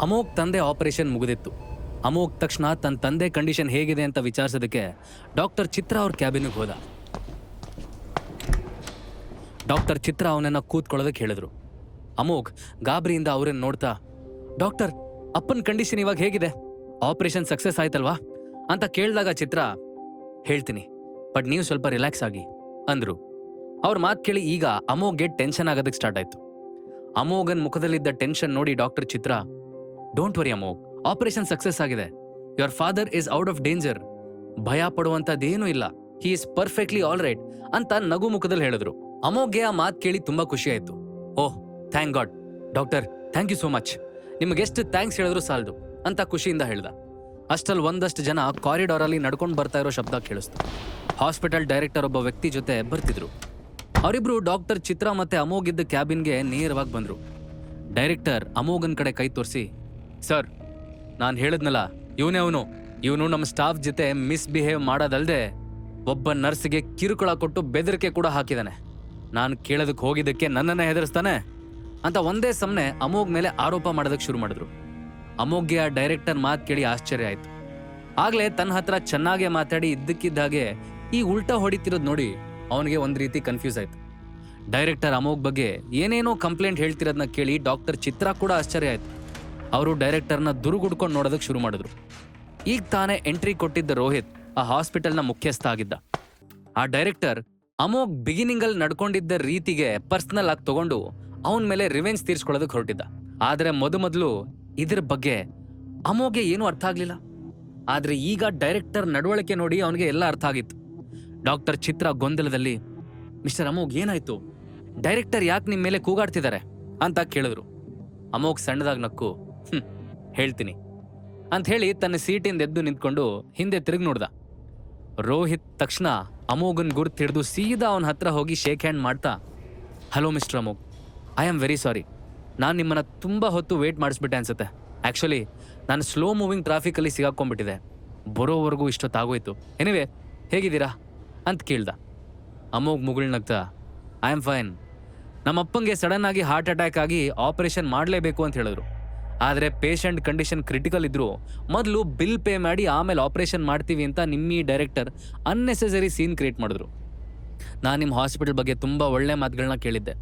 ಅಮೋಘ್ ತಂದೆ ಆಪರೇಷನ್ ಮುಗಿದಿತ್ತು. ಅಮೋಘ್ ತಕ್ಷಣ ತನ್ನ ತಂದೆ ಕಂಡೀಷನ್ ಹೇಗಿದೆ ಅಂತ ವಿಚಾರಿಸೋದಕ್ಕೆ ಡಾಕ್ಟರ್ ಚಿತ್ರ ಅವ್ರ ಕ್ಯಾಬಿನ್ಗೆ ಹೋದ. ಡಾಕ್ಟರ್ ಚಿತ್ರ ಅವನನ್ನ ಕೂತ್ಕೊಳ್ಳೋದಕ್ಕೆ ಹೇಳಿದ್ರು. ಅಮೋಘ್ ಗಾಬರಿಯಿಂದ ಅವ್ರನ್ನ ನೋಡ್ತಾ, ಡಾಕ್ಟರ್, ಅಪ್ಪನ ಕಂಡೀಷನ್ ಇವಾಗ ಹೇಗಿದೆ? ಆಪರೇಷನ್ ಸಕ್ಸಸ್ ಆಯ್ತಲ್ವಾ ಅಂತ ಕೇಳಿದಾಗ ಚಿತ್ರ, ಹೇಳ್ತೀನಿ, ಬಟ್ ನೀವು ಸ್ವಲ್ಪ ರಿಲ್ಯಾಕ್ಸ್ ಆಗಿ ಅಂದ್ರು. ಅವ್ರ ಮಾತು ಕೇಳಿ ಈಗ ಅಮೋಘ್ಗೆ ಟೆನ್ಷನ್ ಆಗೋದಕ್ಕೆ ಸ್ಟಾರ್ಟ್ ಆಯ್ತು. ಅಮೋಘನ್ ಮುಖದಲ್ಲಿದ್ದ ಟೆನ್ಷನ್ ನೋಡಿ doctor Chitra, don't worry Amogh, operation success ಆಗಿದೆ. Your father is out of danger. ಭಯ ಪಡುವಂತದ್ದೇನೂ ಇಲ್ಲ. He is perfectly all right ಅಂತ ನಗು ಮುಖದಲ್ಲಿ ಹೇಳಿದ್ರು. ಅಮೋಘ್ಗೆ ಆ ಮಾತು ಕೇಳಿ ತುಂಬಾ ಖುಷಿ ಆಯ್ತು. Oh, thank God doctor, thank you so much. ನಿಮಗೆಷ್ಟು ಥ್ಯಾಂಕ್ಸ್ ಹೇಳಿದ್ರು ಸಾಲದು ಅಂತ ಖುಷಿಯಿಂದ ಹೇಳ್ದ. ಅಷ್ಟಲ್ಲಿ ಒಂದಷ್ಟು ಜನ ಕಾರಿಡಾರ್ ಅಲ್ಲಿ ನಡ್ಕೊಂಡು ಬರ್ತಾ ಇರೋ ಶಬ್ದ ಕೇಳಿಸ್ತು. ಹಾಸ್ಪಿಟಲ್ ಡೈರೆಕ್ಟರ್ ಒಬ್ಬ ವ್ಯಕ್ತಿ ಜೊತೆ ಬರ್ತಿದ್ರು. ಅವರಿಬ್ರು ಡಾಕ್ಟರ್ ಚಿತ್ರ ಮತ್ತೆ ಅಮೋಘ್ ಇದ್ದ ಕ್ಯಾಬಿನ್ಗೆ ನೇರವಾಗಿ ಬಂದ್ರು. ಡೈರೆಕ್ಟರ್ ಅಮೋಘನ್ ಕಡೆ ಕೈ ತೋರಿಸಿ, ಸರ್, ನಾನು ಹೇಳಿದ್ನಲ್ಲ, ಇವನು ನಮ್ಮ ಸ್ಟಾಫ್ ಜೊತೆ ಮಿಸ್ಬಿಹೇವ್ ಮಾಡೋದಲ್ದೆ ಒಬ್ಬ ನರ್ಸ್ಗೆ ಕಿರುಕುಳ ಕೊಟ್ಟು ಬೆದರಿಕೆ ಕೂಡ ಹಾಕಿದಾನೆ. ನಾನು ಕೇಳೋದಕ್ಕೆ ಹೋಗಿದ್ದಕ್ಕೆ ನನ್ನನ್ನೇ ಹೆದರಿಸ್ತಾನೆ ಅಂತ ಒಂದೇ ಸಮನೆ ಅಮೋಘ್ ಮೇಲೆ ಆರೋಪ ಮಾಡೋದಕ್ಕೆ ಶುರು ಮಾಡಿದ್ರು. ಅಮೋಘ್ಗೆ ಆ ಡೈರೆಕ್ಟರ್ ಮಾತು ಕೇಳಿ ಆಶ್ಚರ್ಯ ಆಯ್ತು. ಆಗ್ಲೇ ತನ್ನ ಹತ್ರ ಚೆನ್ನಾಗೇ ಮಾತಾಡಿ ಇದ್ದಕ್ಕಿದ್ದಾಗೆ ಈ ಉಲ್ಟಾ ಹೊಡಿತಿರೋದು ನೋಡಿ ಅವನಿಗೆ ಒಂದ್ ರೀತಿ ಕನ್ಫ್ಯೂಸ್ ಆಯ್ತು. ಡೈರೆಕ್ಟರ್ ಅಮೋಘ್ ಬಗ್ಗೆ ಏನೇನೋ ಕಂಪ್ಲೇಂಟ್ ಹೇಳ್ತಿರೋದನ್ನ ಕೇಳಿ ಡಾಕ್ಟರ್ ಚಿತ್ರ ಕೂಡ ಆಶ್ಚರ್ಯ ಆಯ್ತು. ಅವರು ಡೈರೆಕ್ಟರ್ನ ದುರುಗುಡ್ಕೊಂಡು ನೋಡೋದಕ್ಕೆ ಶುರು ಮಾಡಿದ್ರು. ಈಗ ತಾನೇ ಎಂಟ್ರಿ ಕೊಟ್ಟಿದ್ದ ರೋಹಿತ್ ಆ ಹಾಸ್ಪಿಟಲ್ನ ಮುಖ್ಯಸ್ಥ ಆಗಿದ್ದ. ಆ ಡೈರೆಕ್ಟರ್ ಅಮೋಘ್ ಬಿಗಿನಿಂಗ್ ಅಲ್ಲಿ ನಡ್ಕೊಂಡಿದ್ದ ರೀತಿಗೆ ಪರ್ಸನಲ್ ಆಗಿ ತಗೊಂಡು ಅವನ ಮೇಲೆ ರಿವೆಂಜ್ ತೀರ್ಸ್ಕೊಳ್ಳೋದಕ್ಕೆ ಹೊರಟಿದ್ದ. ಆದ್ರೆ ಮೊದಲು ಇದ್ರ ಬಗ್ಗೆ ಅಮೋಘ್ಗೆ ಏನೂ ಅರ್ಥ ಆಗ್ಲಿಲ್ಲ. ಆದ್ರೆ ಈಗ ಡೈರೆಕ್ಟರ್ ನಡವಳಿಕೆ ನೋಡಿ ಅವನಿಗೆ ಎಲ್ಲ ಅರ್ಥ ಆಗಿತ್ತು. ಡಾಕ್ಟರ್ ಚಿತ್ರ ಗೊಂದಲದಲ್ಲಿ, ಮಿಸ್ಟರ್ ಅಮೋಘ್, ಏನಾಯ್ತು? ಡೈರೆಕ್ಟರ್ ಯಾಕೆ ನಿಮ್ಮ ಮೇಲೆ ಕೂಗಾಡ್ತಿದ್ದಾರೆ ಅಂತ ಕೇಳಿದ್ರು. ಅಮೋಘ್ ಸಣ್ಣದಾಗಿ ನಕ್ಕು, ಹೇಳ್ತೀನಿ ಅಂತ ಹೇಳಿ ತನ್ನ ಸೀಟಿಂದ ಎದ್ದು ನಿಂತ್ಕೊಂಡು ಹಿಂದೆ ತಿರುಗಿ ನೋಡ್ದ. ರೋಹಿತ್ ತಕ್ಷಣ ಅಮೋಘನ್ ಗುರ್ತು ಹಿಡಿದು ಸೀದಾ ಅವನ ಹತ್ರ ಹೋಗಿ ಶೇಕ್ ಹ್ಯಾಂಡ್ ಮಾಡ್ತಾ, hello mister Amogh, I am very sorry. ನಾನು ನಿಮ್ಮನ್ನ ತುಂಬ ಹೊತ್ತು ವೇಟ್ ಮಾಡಿಸ್ಬಿಟ್ಟೆ ಅನ್ಸುತ್ತೆ. ಆ್ಯಕ್ಚುಲಿ ನಾನು ಸ್ಲೋ ಮೂವಿಂಗ್ ಟ್ರಾಫಿಕಲ್ಲಿ ಸಿಗಾಕೊಂಡ್ಬಿಟ್ಟಿದೆ. ಬರೋವರೆಗೂ ಇಷ್ಟೊತ್ತಾಗೋಯ್ತು. ಎನಿವೆ, ಹೇಗಿದ್ದೀರಾ ಅಂತ ಕೇಳ್ದ. ಅಮೋಘ್ ಮುಗುಳ್ನಗ್ತಾ, ಐ ಆಮ್ ಫೈನ್. ನಮ್ಮಪ್ಪಂಗೆ ಸಡನ್ ಆಗಿ ಹಾರ್ಟ್ ಅಟ್ಯಾಕ್ ಆಗಿ ಆಪರೇಷನ್ ಮಾಡಲೇಬೇಕು ಅಂತ ಹೇಳಿದ್ರು. ಆದರೆ ಪೇಷಂಟ್ ಕಂಡೀಷನ್ ಕ್ರಿಟಿಕಲ್ ಇದ್ರು ಮೊದಲು ಬಿಲ್ ಪೇ ಮಾಡಿ ಆಮೇಲೆ ಆಪರೇಷನ್ ಮಾಡ್ತೀವಿ ಅಂತ ನಿಮ್ಮಿ ಡೈರೆಕ್ಟರ್ ಅನ್ನೆಸೆಸರಿ ಸೀನ್ ಕ್ರಿಯೇಟ್ ಮಾಡಿದ್ರು. ನಾನು ನಿಮ್ಮ ಹಾಸ್ಪಿಟಲ್ ಬಗ್ಗೆ ತುಂಬ ಒಳ್ಳೆ ಮಾತುಗಳನ್ನ ಕೇಳಿದ್ದೆ.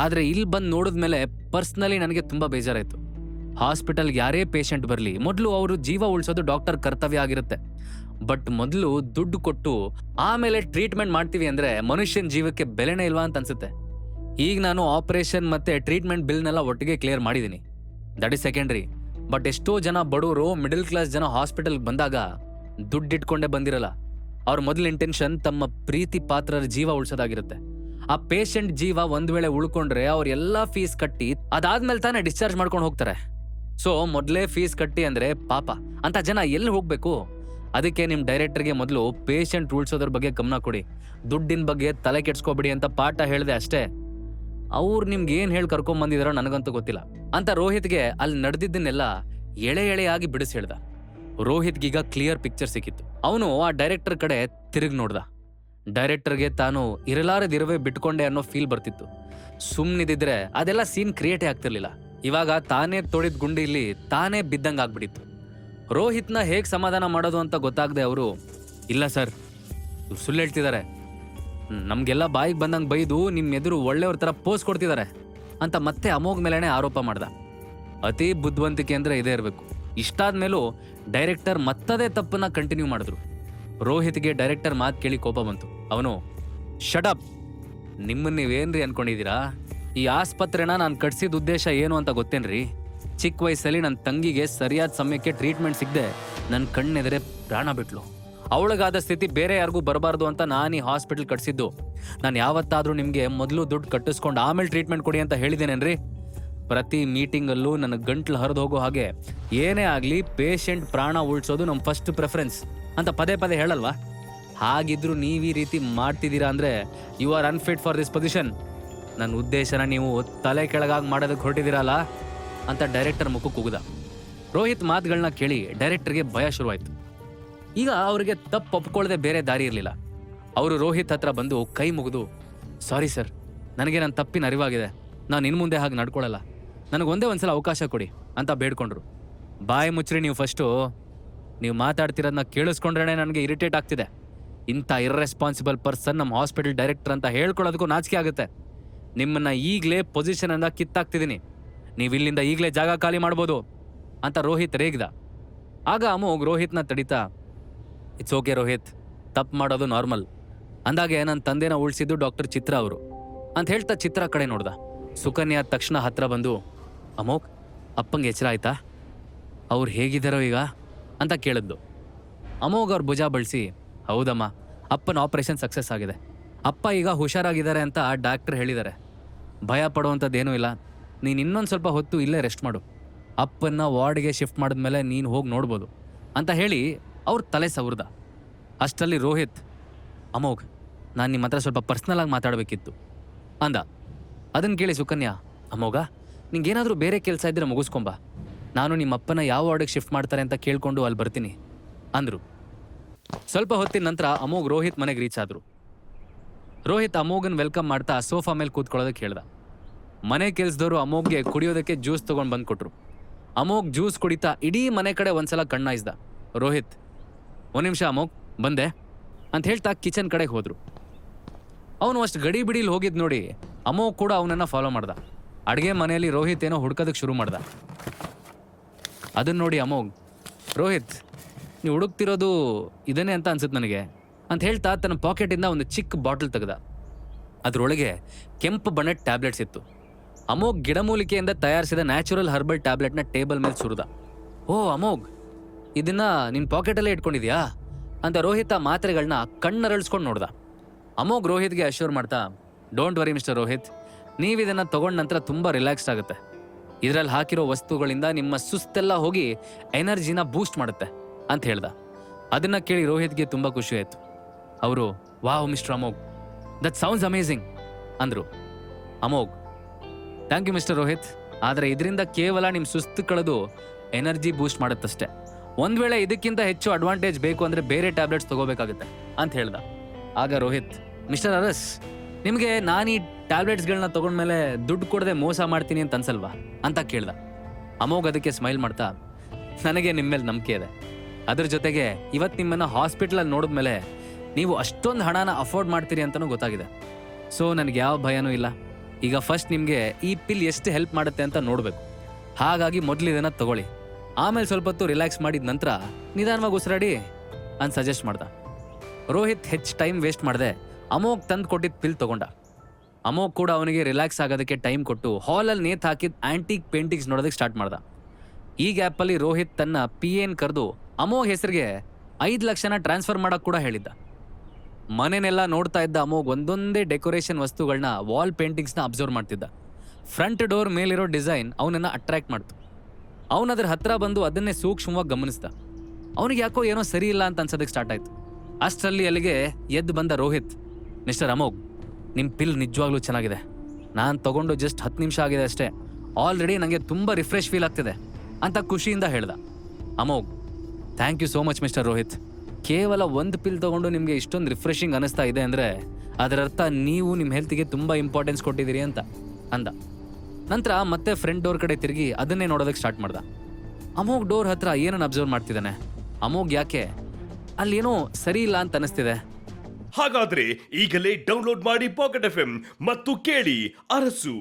ಆದರೆ ಇಲ್ಲಿ ಬಂದು ನೋಡಿದ್ಮೇಲೆ ಪರ್ಸ್ನಲಿ ನನಗೆ ತುಂಬ ಬೇಜಾರಾಯಿತು. ಹಾಸ್ಪಿಟಲ್ಗೆ ಯಾರೇ ಪೇಷಂಟ್ ಬರಲಿ, ಮೊದಲು ಅವರು ಜೀವ ಉಳಿಸೋದು ಡಾಕ್ಟರ್ ಕರ್ತವ್ಯ ಆಗಿರುತ್ತೆ. ಬಟ್ ಮೊದಲು ದುಡ್ಡು ಕೊಟ್ಟು ಆಮೇಲೆ ಟ್ರೀಟ್ಮೆಂಟ್ ಮಾಡ್ತೀವಿ ಅಂದರೆ ಮನುಷ್ಯನ ಜೀವಕ್ಕೆ ಬೆಲೆನೇ ಇಲ್ವಾ ಅಂತ ಅನ್ಸುತ್ತೆ. ಈಗ ನಾನು ಆಪರೇಷನ್ ಮತ್ತು ಟ್ರೀಟ್ಮೆಂಟ್ ಬಿಲ್ನೆಲ್ಲ ಒಟ್ಟಿಗೆ ಕ್ಲಿಯರ್ ಮಾಡಿದ್ದೀನಿ. That is secondary. ಬಟ್ ಎಷ್ಟೋ ಜನ ಬಡವರು, ಮಿಡಲ್ ಕ್ಲಾಸ್ ಜನ ಹಾಸ್ಪಿಟಲ್ಗೆ ಬಂದಾಗ ದುಡ್ಡಿಟ್ಕೊಂಡೇ ಬಂದಿರಲ್ಲ. ಅವ್ರ ಮೊದಲ ಇಂಟೆನ್ಷನ್ ತಮ್ಮ ಪ್ರೀತಿ ಪಾತ್ರರ ಜೀವ ಉಳಿಸೋದಾಗಿರುತ್ತೆ. ಆ ಪೇಷಂಟ್ ಜೀವ ಒಂದ್ ವೇಳೆ ಉಳ್ಕೊಂಡ್ರೆ ಅವ್ರ ಎಲ್ಲಾ ಫೀಸ್ ಕಟ್ಟಿ ಅದಾದ್ಮೇಲೆ ತಾನೇ ಡಿಸ್ಚಾರ್ಜ್ ಮಾಡ್ಕೊಂಡು ಹೋಗ್ತಾರೆ. ಸೊ ಮೊದಲೇ ಫೀಸ್ ಕಟ್ಟಿ ಅಂದ್ರೆ ಪಾಪ ಅಂತ ಜನ ಎಲ್ಲಿ ಹೋಗ್ಬೇಕು? ಅದಕ್ಕೆ ನಿಮ್ ಡೈರೆಕ್ಟರ್ಗೆ ಮೊದಲು ಪೇಷಂಟ್ ಉಳಿಸೋದ್ರ ಬಗ್ಗೆ ಗಮನ ಕೊಡಿ, ದುಡ್ಡಿನ ಬಗ್ಗೆ ತಲೆ ಕೆಡ್ಸ್ಕೊಬಿಡಿ ಅಂತ ಪಾಠ ಹೇಳಿದೆ ಅಷ್ಟೇ. ಅವ್ರು ನಿಮ್ಗೆ ಏನ್ ಹೇಳಿ ಕರ್ಕೊಂಡ್ ಬಂದಿದಾರೋ ನನಗಂತೂ ಗೊತ್ತಿಲ್ಲ ಅಂತ ರೋಹಿತ್ಗೆ ಅಲ್ಲಿ ನಡೆದಿದ್ದನ್ನೆಲ್ಲ ಎಳೆಯಾಗಿ ಬಿಡಿಸಿ ಹೇಳ್ದ. ರೋಹಿತ್ಗೀಗ ಕ್ಲಿಯರ್ ಪಿಕ್ಚರ್ ಸಿಕ್ಕಿತ್ತು. ಅವನು ಆ ಡೈರೆಕ್ಟರ್ ಕಡೆ ತಿರುಗಿ ನೋಡ್ದ. ಡೈರೆಕ್ಟರ್ಗೆ ತಾನು ಇರಲಾರದಿರುವೆ ಬಿಟ್ಕೊಂಡೆ ಅನ್ನೋ ಫೀಲ್ ಬರ್ತಿತ್ತು. ಸುಮ್ಮನಿದ್ರೆ ಅದೆಲ್ಲ ಸೀನ್ ಕ್ರಿಯೇಟೇ ಆಗ್ತಿರ್ಲಿಲ್ಲ. ಇವಾಗ ತಾನೇ ತೋಡಿದ ಗುಂಡಿಲಿ ತಾನೇ ಬಿದ್ದಂಗೆ ಆಗ್ಬಿಟ್ಟಿತ್ತು. ರೋಹಿತ್ನ ಹೇಗೆ ಸಮಾಧಾನ ಮಾಡೋದು ಅಂತ ಗೊತ್ತಾಗದೆ ಅವರು, ಇಲ್ಲ ಸರ್, ಸುಳ್ಳು ಹೇಳ್ತಿದ್ದಾರೆ, ನಮ್ಗೆಲ್ಲ ಬಾಯಿಗೆ ಬಂದಂಗೆ ಬೈದು ನಿಮ್ಮ ಎದುರು ಒಳ್ಳೆಯವ್ರ ಥರ ಪೋಸ್ ಕೊಡ್ತಿದ್ದಾರೆ ಅಂತ ಮತ್ತೆ ಅಮೋಘ್ ಮೇಲೇನೆ ಆರೋಪ ಮಾಡ್ದ. ಅತಿ ಬುದ್ಧಿವಂತಿಕೆ ಅಂದ್ರೆ ಇದೇ ಇರಬೇಕು. ಇಷ್ಟಾದ್ಮೇಲೂ ಡೈರೆಕ್ಟರ್ ಮತ್ತದೇ ತಪ್ಪನ್ನ ಕಂಟಿನ್ಯೂ ಮಾಡಿದ್ರು. ರೋಹಿತ್ಗೆ ಡೈರೆಕ್ಟರ್ ಮಾತು ಕೇಳಿ ಕೋಪ ಬಂತು. ಅವನು, ಶಟಪ್, ನಿಮ್ಮನ್ನ ನೀವೇನ್ರಿ ಅನ್ಕೊಂಡಿದ್ದೀರಾ? ಈ ಆಸ್ಪತ್ರೆನ ನಾನು ಕಟ್ಸಿದ ಉದ್ದೇಶ ಏನು ಅಂತ ಗೊತ್ತೇನ್ರಿ? ಚಿಕ್ಕ ವಯಸ್ಸಲ್ಲಿ ನನ್ನ ತಂಗಿಗೆ ಸರಿಯಾದ ಸಮಯಕ್ಕೆ ಟ್ರೀಟ್ಮೆಂಟ್ ಸಿಗದೆ ನನ್ನ ಕಣ್ಣೆದರೆ ಪ್ರಾಣ ಬಿಟ್ಲು. ಅವಳಿಗಾದ ಸ್ಥಿತಿ ಬೇರೆ ಯಾರಿಗೂ ಬರಬಾರ್ದು ಅಂತ ನಾನು ಈ ಹಾಸ್ಪಿಟಲ್ ಕಟ್ಸಿದ್ದು. ನಾನು ಯಾವತ್ತಾದ್ರೂ ನಿಮಗೆ ಮೊದಲು ದುಡ್ಡು ಕಟ್ಟಿಸ್ಕೊಂಡು ಆಮೇಲೆ ಟ್ರೀಟ್ಮೆಂಟ್ ಕೊಡಿ ಅಂತ ಹೇಳಿದ್ದೇನೇನ್ರಿ? ಪ್ರತಿ ಮೀಟಿಂಗಲ್ಲೂ ನನ್ನ ಗಂಟ್ಲು ಹರಿದು ಹೋಗೋ ಹಾಗೆ ಏನೇ ಆಗಲಿ ಪೇಷಂಟ್ ಪ್ರಾಣ ಉಳಿಸೋದು ನಮ್ಮ ಫಸ್ಟ್ ಪ್ರೆಫರೆನ್ಸ್ ಅಂತ ಪದೇ ಪದೇ ಹೇಳಲ್ವಾ? ಹಾಗಿದ್ರು ನೀವು ಈ ರೀತಿ ಮಾಡ್ತಿದ್ದೀರಾ ಅಂದರೆ you are unfit for this position. ನನ್ನ ಉದ್ದೇಶನ ನೀವು ತಲೆ ಕೆಳಗಾಗಿ ಮಾಡೋದಕ್ಕೆ ಹೊರಟಿದ್ದೀರಲ್ಲ ಅಂತ ಡೈರೆಕ್ಟರ್ ಮುಖಕ್ಕೆ ಕೂಗಿದ. ರೋಹಿತ್ ಮಾತುಗಳನ್ನ ಕೇಳಿ ಡೈರೆಕ್ಟರ್ಗೆ ಭಯ ಶುರುವಾಯಿತು. ಈಗ ಅವರಿಗೆ ತಪ್ಪು ಒಪ್ಕೊಳ್ಳದೆ ಬೇರೆ ದಾರಿ ಇರಲಿಲ್ಲ. ಅವರು ರೋಹಿತ್ ಹತ್ರ ಬಂದು ಕೈ ಮುಗಿದು, ಸಾರಿ ಸರ್, ನನಗೆ ನನ್ನ ತಪ್ಪಿನ ಅರಿವಾಗಿದೆ, ನಾನು ಇನ್ನು ಮುಂದೆ ಹಾಗೆ ನಡ್ಕೊಳ್ಳಲ್ಲ. ನನಗೊಂದೇ ಒಂದ್ಸಲ ಅವಕಾಶ ಕೊಡಿ ಅಂತ ಬೇಡ್ಕೊಂಡ್ರು. ಬಾಯಿ ಮುಚ್ಚ್ರಿ ನೀವು ಫಸ್ಟು. ನೀವು ಮಾತಾಡ್ತಿರೋದನ್ನ ಕೇಳಿಸ್ಕೊಂಡ್ರೆ ನನಗೆ ಇರಿಟೇಟ್ ಆಗ್ತಿದೆ. ಇಂಥ ಇರ್ರೆಸ್ಪಾನ್ಸಿಬಲ್ ಪರ್ಸನ್ ನಮ್ಮ ಹಾಸ್ಪಿಟಲ್ ಡೈರೆಕ್ಟರ್ ಅಂತ ಹೇಳ್ಕೊಳ್ಳೋದಕ್ಕೂ ನಾಚಿಕೆ ಆಗುತ್ತೆ. ನಿಮ್ಮನ್ನ ಈಗಲೇ ಪೊಸಿಷನಿಂದ ಕಿತ್ತಾಕ್ತಿದ್ದೀನಿ. ನೀವು ಇಲ್ಲಿಂದ ಈಗಲೇ ಜಾಗ ಖಾಲಿ ಮಾಡ್ಬೋದು ಅಂತ ರೋಹಿತ್ ರೇಗ್ದ. ಆಗ ಅಮೋಘ್ ರೋಹಿತ್ನ ತಡಿತಾ, ಇಟ್ಸ್ ಓಕೆ ರೋಹಿತ್, ತಪ್ಪು ಮಾಡೋದು ನಾರ್ಮಲ್. ಅಂದಾಗೆ ನನ್ನ ತಂದೆನ ಉಳಿಸಿದ್ದು ಡಾಕ್ಟರ್ ಚಿತ್ರ ಅವರು ಅಂತ ಹೇಳ್ತಾ ಚಿತ್ರ ಕಡೆ ನೋಡ್ದ. ಸುಕನ್ಯಾ ತಕ್ಷಣ ಹತ್ರ ಬಂದು, ಅಮೋಘ್, ಅಪ್ಪಂಗೆ ಎಚ್ಚರ ಆಯ್ತಾ? ಅವ್ರು ಹೇಗಿದ್ದಾರೋ ಈಗ ಅಂತ ಕೇಳಿದ್ಲು. ಅಮೋಘ್ ಅವ್ರ ಭುಜ ಬಳಸಿ, ಹೌದಮ್ಮ, ಅಪ್ಪನ ಆಪರೇಷನ್ ಸಕ್ಸಸ್ ಆಗಿದೆ. ಅಪ್ಪ ಈಗ ಹುಷಾರಾಗಿದ್ದಾರೆ ಅಂತ ಡಾಕ್ಟರ್ ಹೇಳಿದ್ದಾರೆ. ಭಯ ಪಡುವಂಥದ್ದೇನೂ ಇಲ್ಲ. ನೀನು ಇನ್ನೊಂದು ಸ್ವಲ್ಪ ಹೊತ್ತು ಇಲ್ಲೇ ರೆಸ್ಟ್ ಮಾಡು. ಅಪ್ಪನ್ನ ವಾರ್ಡ್ಗೆ ಶಿಫ್ಟ್ ಮಾಡಿದ್ಮೇಲೆ ನೀನು ಹೋಗಿ ನೋಡ್ಬೋದು ಅಂತ ಹೇಳಿ ಅವ್ರ ತಲೆ ಸವರ್ದ. ಅಷ್ಟರಲ್ಲಿ ರೋಹಿತ್, ಅಮೋಘ್, ನಾನು ನಿಮ್ಮ ಹತ್ರ ಸ್ವಲ್ಪ ಪರ್ಸ್ನಲಾಗಿ ಮಾತಾಡಬೇಕಿತ್ತು ಅಂದ. ಅದನ್ನು ಕೇಳಿ ಸುಕನ್ಯಾ, ಅಮೋಘ, ನಿಂಗೇನಾದರೂ ಬೇರೆ ಕೆಲಸ ಇದ್ದರೆ ಮುಗಿಸ್ಕೊಂಬ. ನಾನು ನಿಮ್ಮ ಅಪ್ಪನ ಯಾವ ವಾರ್ಡಿಗೆ ಶಿಫ್ಟ್ ಮಾಡ್ತಾರೆ ಅಂತ ಕೇಳ್ಕೊಂಡು ಅಲ್ಲಿ ಬರ್ತೀನಿ ಅಂದರು. ಸ್ವಲ್ಪ ಹೊತ್ತಿನ ನಂತರ ಅಮೋಘ್ ರೋಹಿತ್ ಮನೆಗೆ ರೀಚ್ ಆದರು. ರೋಹಿತ್ ಅಮೋಘನ್ ವೆಲ್ಕಮ್ ಮಾಡ್ತಾ ಸೋಫಾ ಮೇಲೆ ಕೂತ್ಕೊಳ್ಳೋದಕ್ಕೆ ಹೇಳ್ದ. ಮನೆ ಕೆಲಸದವರು ಅಮೋಘ್ಗೆ ಕುಡಿಯೋದಕ್ಕೆ ಜ್ಯೂಸ್ ತೊಗೊಂಡು ಬಂದು ಕೊಟ್ರು. ಅಮೋಘ್ ಜ್ಯೂಸ್ ಕುಡಿತಾ ಇಡೀ ಮನೆ ಕಡೆ ಒಂದ್ಸಲ ಕಣ್ಣಾಯಿಸ್ದ. ರೋಹಿತ್, ಒಂದು ನಿಮಿಷ ಅಮೋಘ್, ಬಂದೆ ಅಂತ ಹೇಳ್ತಾ ಕಿಚನ್ ಕಡೆಗೆ ಹೋದ್ರು. ಅವನು ಅಷ್ಟು ಗಡಿ ಬಿಡಿಲಿ ಹೋಗಿದ್ದು ನೋಡಿ ಅಮೋಘ್ ಕೂಡ ಅವನನ್ನು ಫಾಲೋ ಮಾಡ್ದ. ಅಡುಗೆ ಮನೆಯಲ್ಲಿ ರೋಹಿತ್ ಏನೋ ಹುಡ್ಕೋದಕ್ಕೆ ಶುರು ಮಾಡ್ದ. ಅದನ್ನು ನೋಡಿ ಅಮೋಘ್, ರೋಹಿತ್, ನೀವು ಹುಡುಕ್ತಿರೋದು ಇದನ್ನೇ ಅಂತ ಅನ್ಸುತ್ತೆ ನನಗೆ ಅಂತ ಹೇಳ್ತಾ ತನ್ನ ಪಾಕೆಟಿಂದ ಒಂದು ಚಿಕ್ಕ ಬಾಟಲ್ ತೆಗೆದ. ಅದರೊಳಗೆ ಕೆಂಪು ಬಣ್ಣದ ಟ್ಯಾಬ್ಲೆಟ್ಸ್ ಇತ್ತು. ಅಮೋಘ್ ಗಿಡಮೂಲಿಕೆಯಿಂದ ತಯಾರಿಸಿದ ನ್ಯಾಚುರಲ್ ಹರ್ಬಲ್ ಟ್ಯಾಬ್ಲೆಟ್ನ ಟೇಬಲ್ ಮೇಲೆ ಸುರಿದ. ಓ ಅಮೋಘ್, ಇದನ್ನ ನಿನ್ನ ಪಾಕೆಟಲ್ಲೇ ಇಟ್ಕೊಂಡಿದ್ಯಾ ಅಂತ ರೋಹಿತ್ ಆ ಮಾತ್ರೆಗಳನ್ನ ಕಣ್ಣರಳಿಸ್ಕೊಂಡು ನೋಡ್ದ. ಅಮೋಘ್ ರೋಹಿತ್ಗೆ ಅಶ್ಯೂರ್ ಮಾಡ್ತಾ, ಡೋಂಟ್ ವರಿ ಮಿಸ್ಟರ್ ರೋಹಿತ್, ನೀವು ಇದನ್ನು ತೊಗೊಂಡ ನಂತರ ತುಂಬ ರಿಲ್ಯಾಕ್ಸ್ಡ್ ಆಗುತ್ತೆ. ಇದರಲ್ಲಿ ಹಾಕಿರೋ ವಸ್ತುಗಳಿಂದ ನಿಮ್ಮ ಸುಸ್ತೆಲ್ಲ ಹೋಗಿ ಎನರ್ಜಿನ ಬೂಸ್ಟ್ ಮಾಡುತ್ತೆ ಅಂತ ಹೇಳ್ದ. ಅದನ್ನು ಕೇಳಿ ರೋಹಿತ್ಗೆ ತುಂಬ ಖುಷಿ ಆಯಿತು. ಅವರು, wow mister Amogh, that sounds amazing ಅಂದರು. Amogh, thank you mister Rohit, ಆದರೆ ಇದರಿಂದ ಕೇವಲ ನಿಮ್ಮ ಸುಸ್ತು ಕಳೆದು ಎನರ್ಜಿ ಬೂಸ್ಟ್ ಮಾಡುತ್ತಷ್ಟೇ. ಒಂದು ವೇಳೆ ಇದಕ್ಕಿಂತ ಹೆಚ್ಚು ಅಡ್ವಾಂಟೇಜ್ ಬೇಕು ಅಂದರೆ ಬೇರೆ ಟ್ಯಾಬ್ಲೆಟ್ಸ್ ತಗೋಬೇಕಾಗುತ್ತೆ ಅಂತ ಹೇಳ್ದ. ಆಗ ರೋಹಿತ್, ಮಿಸ್ಟರ್ ಅರಸ್, ನಿಮಗೆ ನಾನು ಈ ಟ್ಯಾಬ್ಲೆಟ್ಸ್ಗಳನ್ನ ತೊಗೊಂಡ್ಮೇಲೆ ದುಡ್ಡು ಕೊಡದೆ ಮೋಸ ಮಾಡ್ತೀನಿ ಅಂತ ಅನ್ಸಲ್ವಾ ಅಂತ ಕೇಳ್ದ. ಅಮೋಘ್ ಅದಕ್ಕೆ ಸ್ಮೈಲ್ ಮಾಡ್ತಾ, ನನಗೆ ನಿಮ್ಮ ಮೇಲೆ ನಂಬಿಕೆ ಇದೆ. ಅದ್ರ ಜೊತೆಗೆ ಇವತ್ತು ನಿಮ್ಮನ್ನು ಹಾಸ್ಪಿಟ್ಲಲ್ಲಿ ನೋಡಿದ್ಮೇಲೆ ನೀವು ಅಷ್ಟೊಂದು ಹಣನ ಅಫೋರ್ಡ್ ಮಾಡ್ತೀರಿ ಅಂತಲೂ ಗೊತ್ತಾಗಿದೆ. ಸೊ ನನಗೆ ಯಾವ ಭಯನೂ ಇಲ್ಲ. ಈಗ ಫಸ್ಟ್ ನಿಮಗೆ ಈ ಪಿಲ್ ಎಷ್ಟು ಹೆಲ್ಪ್ ಮಾಡುತ್ತೆ ಅಂತ ನೋಡಬೇಕು. ಹಾಗಾಗಿ ಮೊದಲು ಇದನ್ನು ತಗೊಳ್ಳಿ, ಆಮೇಲೆ ಸ್ವಲ್ಪ ಹೊತ್ತು ರಿಲ್ಯಾಕ್ಸ್ ಮಾಡಿದ ನಂತರ ನಿಧಾನವಾಗಿ ಉಸಿರಾಡಿ ಅಂತ ಸಜೆಸ್ಟ್ ಮಾಡ್ದ. ರೋಹಿತ್ ಹೆಚ್ಚು ಟೈಮ್ ವೇಸ್ಟ್ ಮಾಡಿದೆ ಅಮೋಘ್ ತಂದು ಕೊಟ್ಟಿದ್ದ ಪಿಲ್ ತೊಗೊಂಡ. ಅಮೋಘ್ ಕೂಡ ಅವನಿಗೆ ರಿಲ್ಯಾಕ್ಸ್ ಆಗೋದಕ್ಕೆ ಟೈಮ್ ಕೊಟ್ಟು ಹಾಲಲ್ಲಿ ನೇತು ಹಾಕಿದ ಆ್ಯಂಟಿಕ್ ಪೇಂಟಿಂಗ್ಸ್ ನೋಡೋದಕ್ಕೆ ಸ್ಟಾರ್ಟ್ ಮಾಡ್ದ. ಈ ಗ್ಯಾಪಲ್ಲಿ ರೋಹಿತ್ ತನ್ನ PA'n ಕರೆದು ಅಮೋಘ್ ಹೆಸರಿಗೆ 5 ಲಕ್ಷನ ಟ್ರಾನ್ಸ್ಫರ್ ಮಾಡೋಕ್ಕೆ ಕೂಡ ಹೇಳಿದ್ದ. ಮನೆನೆಲ್ಲ ನೋಡ್ತಾ ಇದ್ದ ಅಮೋಘ್ ಒಂದೊಂದೇ ಡೆಕೋರೇಷನ್ ವಸ್ತುಗಳನ್ನ, ವಾಲ್ ಪೇಂಟಿಂಗ್ಸ್ನ ಅಬ್ಸರ್ವ್ ಮಾಡ್ತಿದ್ದ. ಫ್ರಂಟ್ ಡೋರ್ ಮೇಲಿರೋ ಡಿಸೈನ್ ಅವನನ್ನು ಅಟ್ರಾಕ್ಟ್ ಮಾಡ್ತು. ಅವನದ್ರ ಹತ್ರ ಬಂದು ಅದನ್ನೇ ಸೂಕ್ಷ್ಮವಾಗಿ ಗಮನಿಸ್ದ. ಅವನಿಗೆ ಯಾಕೋ ಏನೋ ಸರಿ ಇಲ್ಲ ಅಂತ ಅನ್ಸೋದಕ್ಕೆ ಸ್ಟಾರ್ಟ್ ಆಯಿತು. ಅಷ್ಟರಲ್ಲಿ ಅಲ್ಲಿಗೆ ಎದ್ದು ಬಂದ ರೋಹಿತ್, ಮಿಸ್ಟರ್ ಅಮೋಘ್, ನಿಮ್ಮ ಪಿಲ್ ನಿಜವಾಗ್ಲೂ ಚೆನ್ನಾಗಿದೆ. ನಾನು ತೊಗೊಂಡು ಜಸ್ಟ್ 10 ನಿಮಿಷ ಆಗಿದೆ ಅಷ್ಟೇ, ಆಲ್ರೆಡಿ ನನಗೆ ತುಂಬ ರಿಫ್ರೆಶ್ ಫೀಲ್ ಆಗ್ತಿದೆ ಅಂತ ಖುಷಿಯಿಂದ ಹೇಳ್ದ. Amogh, thank you so much mister Rohit. ಕೇವಲ ಒಂದು ಪಿಲ್ ತೊಗೊಂಡು ನಿಮಗೆ ಇಷ್ಟೊಂದು ರಿಫ್ರೆಶಿಂಗ್ ಅನ್ನಿಸ್ತಾ ಇದೆ ಅಂದರೆ ಅದರರ್ಥ ನೀವು ನಿಮ್ಮ ಹೆಲ್ತಿಗೆ ತುಂಬ ಇಂಪಾರ್ಟೆನ್ಸ್ ಕೊಟ್ಟಿದ್ದೀರಿ ಅಂತ ಅಂದ. ನಂತರ ಮತ್ತೆ ಫ್ರಂಟ್ ಡೋರ್ ಕಡೆ ತಿರುಗಿ ಅದನ್ನೇ ನೋಡೋದಕ್ಕೆ ಸ್ಟಾರ್ಟ್ ಮಾಡ್ದ. ಅಮೋಘ್ ಡೋರ್ ಹತ್ರ ಏನನ್ನು ಅಬ್ಸರ್ವ್ ಮಾಡ್ತಿದ್ದಾನೆ. ಅಮೋಘ್ ಯಾಕೆ ಅಲ್ಲೇನೋ ಸರಿ ಇಲ್ಲ ಅಂತ ಅನಿಸ್ತಿದೆ. ಹಾಗಾದ್ರೆ ಈಗಲೇ ಡೌನ್ಲೋಡ್ ಮಾಡಿ ಪಾಕೆಟ್ FM ಮತ್ತು ಕೇಳಿ ಅರಸು.